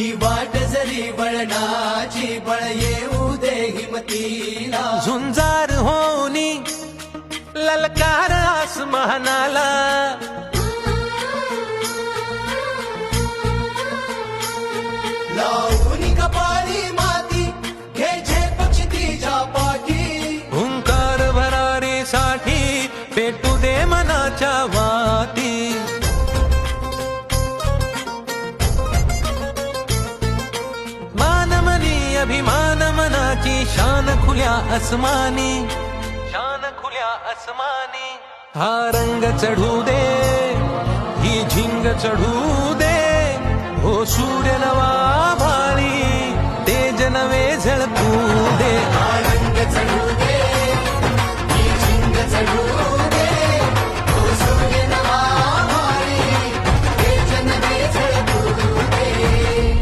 ही वाट जरी वळणाची बळ येऊ दे हिमतीला झुंजार होनी ललकार आसमानाला लावून कपाळी माती घे झेप तिच्या पाठी हुंकार भरारीसाठी पेटू दे मनाच्या वाती मानमनी अभिमान मनाची शान खुल्या आसमानी शान खुल्या आसमानी हा रंग चढू दे ही झिंग चढू दे हो सूर्य नवा भारी तेज नवे झळकू दे रंग चढू दे ही झिंग चढू